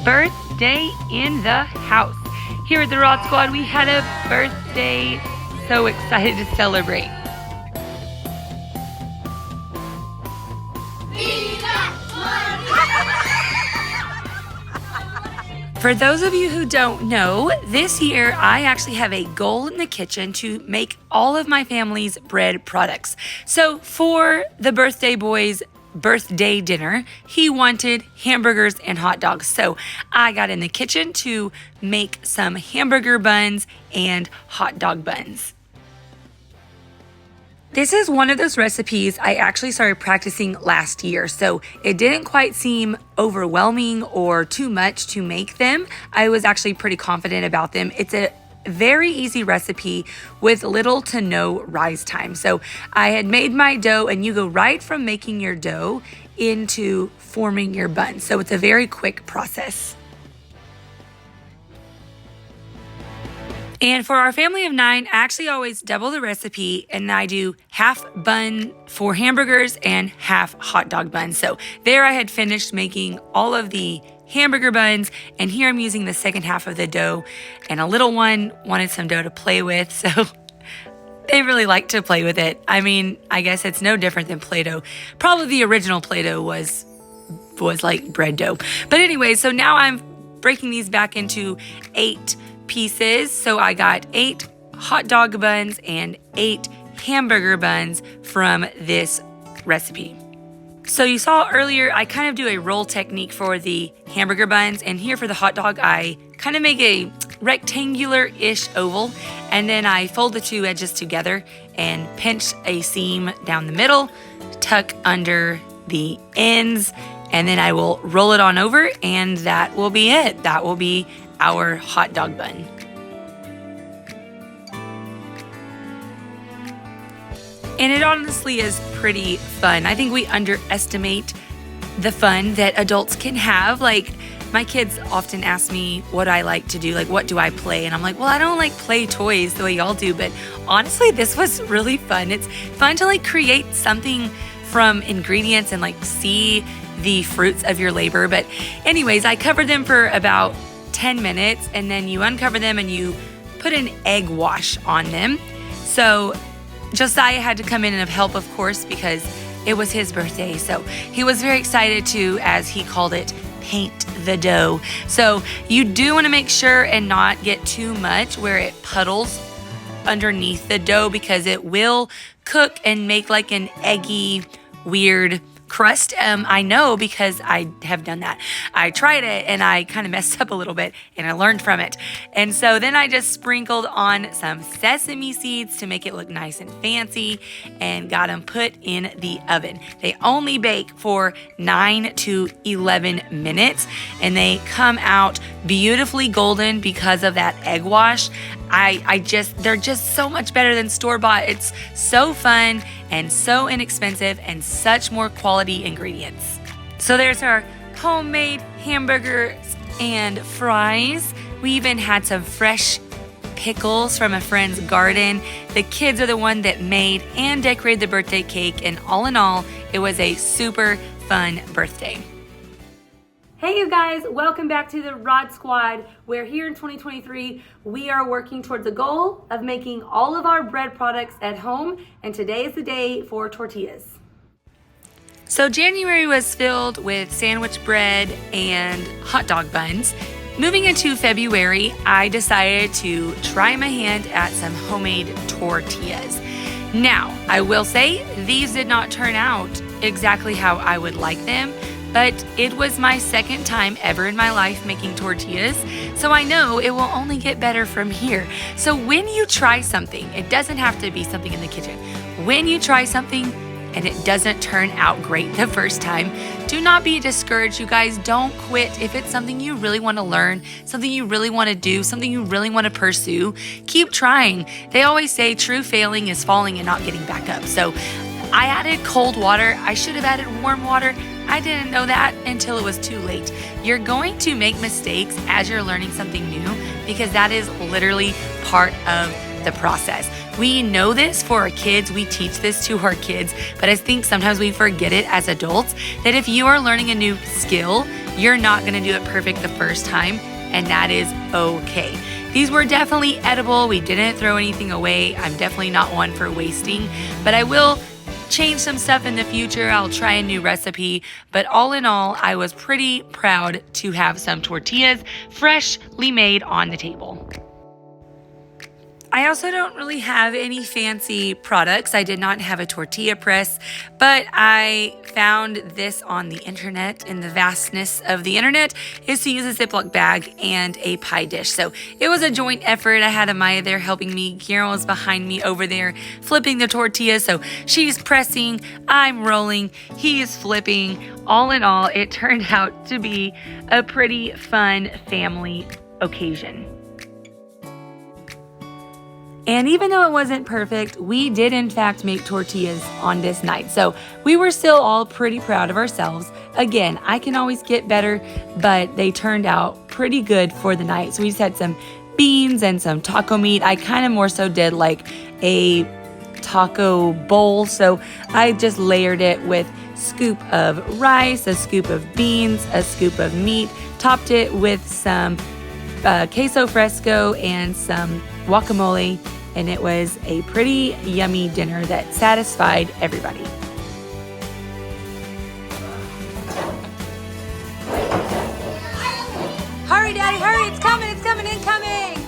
birthday in the house. Here at the Rod Squad, we had a birthday. So excited to celebrate. For those of you who don't know, this year I actually have a goal in the kitchen to make all of my family's bread products. So for the birthday boy's birthday dinner, he wanted hamburgers and hot dogs. So I got in the kitchen to make some hamburger buns and hot dog buns. This is one of those recipes I actually started practicing last year, so it didn't quite seem overwhelming or too much to make them. I was actually pretty confident about them. It's a very easy recipe with little to no rise time. So I had made my dough, and you go right from making your dough into forming your bun. So it's a very quick process. And for our family of 9, I actually always double the recipe, and I do half bun for hamburgers and half hot dog buns. So there I had finished making all of the hamburger buns, and here I'm using the second half of the dough, and a little one wanted some dough to play with, so they really like to play with it. I mean, I guess it's no different than Play-Doh. Probably the original Play-Doh was like bread dough. But anyway, so now I'm breaking these back into 8 pieces. So I got 8 hot dog buns and 8 hamburger buns from this recipe. So you saw earlier, I kind of do a roll technique for the hamburger buns, and here for the hot dog, I kind of make a rectangular-ish oval, and then I fold the 2 edges together and pinch a seam down the middle, tuck under the ends, and then I will roll it on over, and that will be it. That will be our hot dog bun. And it honestly is pretty fun. I think we underestimate the fun that adults can have. Like, my kids often ask me what I like to do, like what do I play? And I'm like, well, I don't like play toys the way y'all do, but honestly, this was really fun. It's fun to like create something from ingredients and like see the fruits of your labor. But anyways, I covered them for about 10 minutes, and then you uncover them and you put an egg wash on them. So Josiah had to come in and help, of course, because it was his birthday. So he was very excited to, as he called it, paint the dough. So you do want to make sure and not get too much where it puddles underneath the dough, because it will cook and make like an eggy, weird crust. I know, because I have done that. I tried it and I kind of messed up a little bit, and I learned from it. And so then I just sprinkled on some sesame seeds to make it look nice and fancy, and got them put in the oven. They only bake for 9 to 11 minutes, and they come out beautifully golden because of that egg wash. They're just so much better than store-bought. It's so fun and so inexpensive and such more quality ingredients. So there's our homemade hamburgers and fries. We even had some fresh pickles from a friend's garden. The kids are the one that made and decorated the birthday cake, and all in all, it was a super fun birthday. Hey you guys, welcome back to the Rod Squad, where here in 2023, we are working towards the goal of making all of our bread products at home, and today is the day for tortillas. So January was filled with sandwich bread and hot dog buns. Moving into February, I decided to try my hand at some homemade tortillas. Now, I will say, these did not turn out exactly how I would like them, but it was my second time ever in my life making tortillas, so I know it will only get better from here. So when you try something, it doesn't have to be something in the kitchen. When you try something and it doesn't turn out great the first time, do not be discouraged, you guys. Don't quit. If it's something you really want to learn, something you really want to do, something you really want to pursue, keep trying. They always say true failing is falling and not getting back up. So I added cold water. I should have added warm water. I didn't know that until it was too late. You're going to make mistakes as you're learning something new, because that is literally part of the process. We know this for our kids. We teach this to our kids, but I think sometimes we forget it as adults that if you are learning a new skill, you're not going to do it perfect the first time, and that is okay. These were definitely edible. We didn't throw anything away. I'm definitely not one for wasting, but I will change some stuff in the future. I'll try a new recipe, but all in all, I was pretty proud to have some tortillas freshly made on the table. I also don't really have any fancy products. I did not have a tortilla press, but I found this on the internet. In the vastness of the internet is to use a Ziploc bag and a pie dish. So it was a joint effort. I had Amaya there helping me. Guillermo was behind me over there flipping the tortillas. So she's pressing, I'm rolling, he is flipping. All in all, it turned out to be a pretty fun family occasion. And even though it wasn't perfect, we did in fact make tortillas on this night. So we were still all pretty proud of ourselves. Again, I can always get better, but they turned out pretty good for the night. So we just had some beans and some taco meat. I kind of more so did like a taco bowl. So I just layered it with scoop of rice, a scoop of beans, a scoop of meat, topped it with some queso fresco and some guacamole, and it was a pretty yummy dinner that satisfied everybody. Hurry, Daddy, hurry, it's coming, incoming!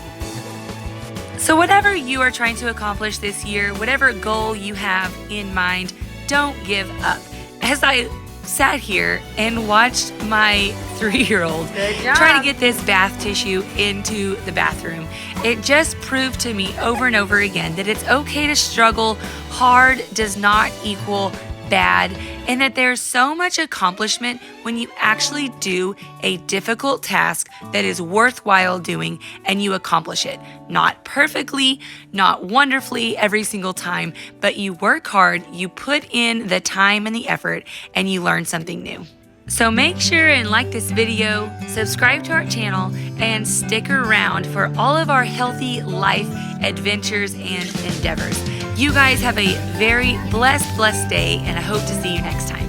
So whatever you are trying to accomplish this year, whatever goal you have in mind, don't give up. As I sat here and watched my 3-year-old try to get this bath tissue into the bathroom, it just proved to me over and over again that it's okay to struggle. Hard does not equal bad, and that there's so much accomplishment when you actually do a difficult task that is worthwhile doing and you accomplish it. Not perfectly, not wonderfully every single time, but you work hard, you put in the time and the effort, and you learn something new. So make sure and like this video, subscribe to our channel, and stick around for all of our healthy life adventures and endeavors. You guys have a very blessed day, and I hope to see you next time.